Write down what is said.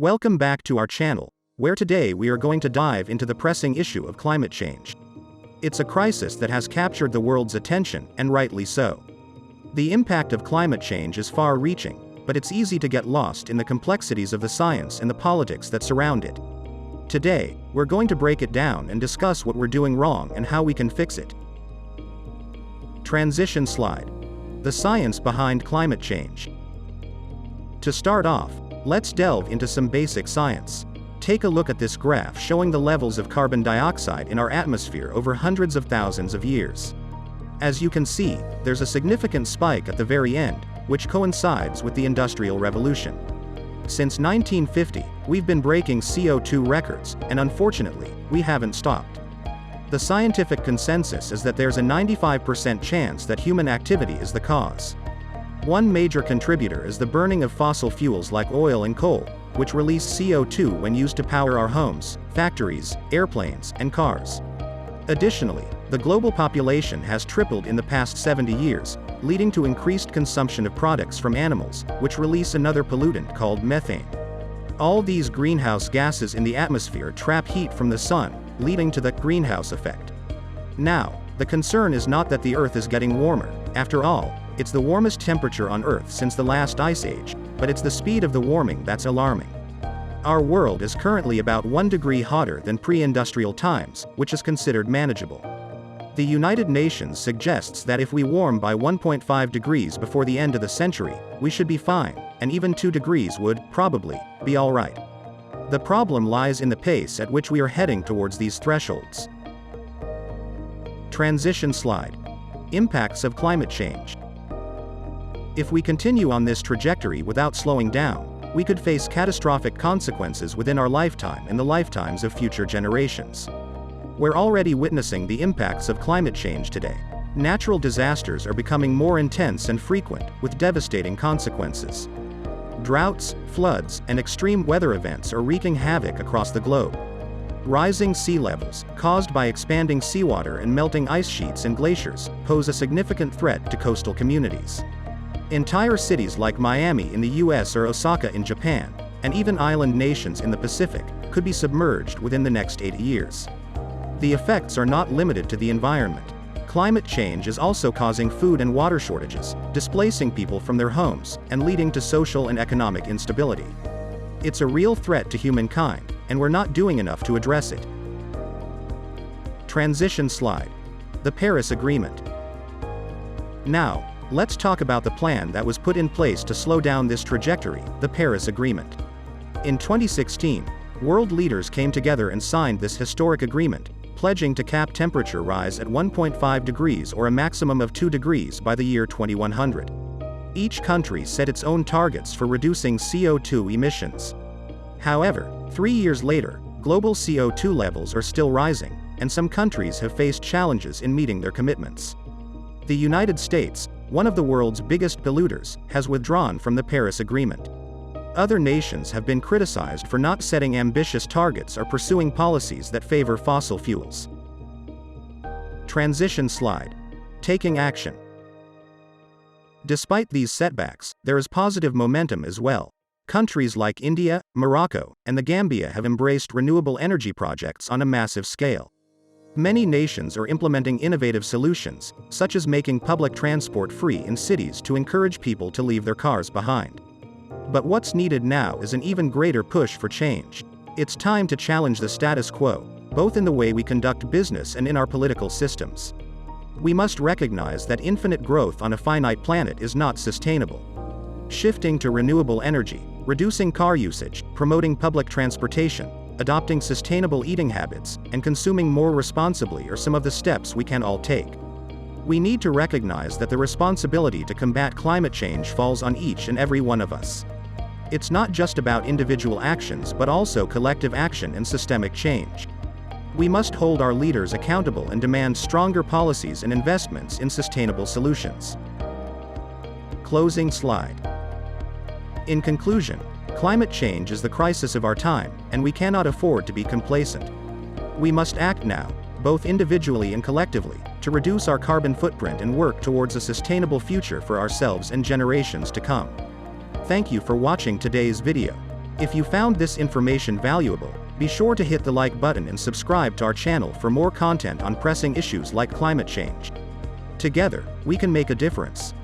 Welcome back to our channel, where today we are going to dive into the pressing issue of climate change. It's a crisis that has captured the world's attention, and rightly so. The impact of climate change is far-reaching, but it's easy to get lost in the complexities of the science and the politics that surround it. Today, we're going to break it down and discuss what we're doing wrong and how we can fix it. Transition slide. The science behind climate change. To start off, let's delve into some basic science. Take a look at this graph showing the levels of carbon dioxide in our atmosphere over hundreds of thousands of years. As you can see, there's a significant spike at the very end, which coincides with the Industrial Revolution. Since 1950, we've been breaking CO2 records, and unfortunately, we haven't stopped. The scientific consensus is that there's a 95% chance that human activity is the cause. One major contributor is the burning of fossil fuels like oil and coal, which release CO2 when used to power our homes, factories, airplanes, and cars. Additionally, the global population has tripled in the past 70 years, leading to increased consumption of products from animals, which release another pollutant called methane. All these greenhouse gases in the atmosphere trap heat from the sun, leading to the greenhouse effect. Now, the concern is not that the Earth is getting warmer. After all, it's the warmest temperature on Earth since the last ice age, but it's the speed of the warming that's alarming. Our world is currently about 1 degree hotter than pre-industrial times, which is considered manageable. The United Nations suggests that if we warm by 1.5 degrees before the end of the century, we should be fine, and even 2 degrees would, probably, be alright. The problem lies in the pace at which we are heading towards these thresholds. Transition slide. Impacts of climate change. If we continue on this trajectory without slowing down, we could face catastrophic consequences within our lifetime and the lifetimes of future generations. We're already witnessing the impacts of climate change today. Natural disasters are becoming more intense and frequent, with devastating consequences. Droughts, floods, and extreme weather events are wreaking havoc across the globe. Rising sea levels, caused by expanding seawater and melting ice sheets and glaciers, pose a significant threat to coastal communities. Entire cities like Miami in the US or Osaka in Japan, and even island nations in the Pacific, could be submerged within the next 80 years. The effects are not limited to the environment. Climate change is also causing food and water shortages, displacing people from their homes, and leading to social and economic instability. It's a real threat to humankind, and we're not doing enough to address it. Transition slide. The Paris Agreement. Now, let's talk about the plan that was put in place to slow down this trajectory, the Paris Agreement. In 2016, world leaders came together and signed this historic agreement, pledging to cap temperature rise at 1.5 degrees or a maximum of 2 degrees by the year 2100. Each country set its own targets for reducing CO2 emissions. However, 3 years later, global CO2 levels are still rising, and some countries have faced challenges in meeting their commitments. The United States, one of the world's biggest polluters, has withdrawn from the Paris Agreement. Other nations have been criticized for not setting ambitious targets or pursuing policies that favor fossil fuels. Transition slide. Taking action. Despite these setbacks, there is positive momentum as well. Countries like India, Morocco, and the Gambia have embraced renewable energy projects on a massive scale. Many nations are implementing innovative solutions, such as making public transport free in cities to encourage people to leave their cars behind. But what's needed now is an even greater push for change. It's time to challenge the status quo, both in the way we conduct business and in our political systems. We must recognize that infinite growth on a finite planet is not sustainable. Shifting to renewable energy, reducing car usage, promoting public transportation, adopting sustainable eating habits, and consuming more responsibly are some of the steps we can all take. We need to recognize that the responsibility to combat climate change falls on each and every one of us. It's not just about individual actions but also collective action and systemic change. We must hold our leaders accountable and demand stronger policies and investments in sustainable solutions. Closing slide. In conclusion, climate change is the crisis of our time, and we cannot afford to be complacent. We must act now, both individually and collectively, to reduce our carbon footprint and work towards a sustainable future for ourselves and generations to come. Thank you for watching today's video. If you found this information valuable, be sure to hit the like button and subscribe to our channel for more content on pressing issues like climate change. Together, we can make a difference.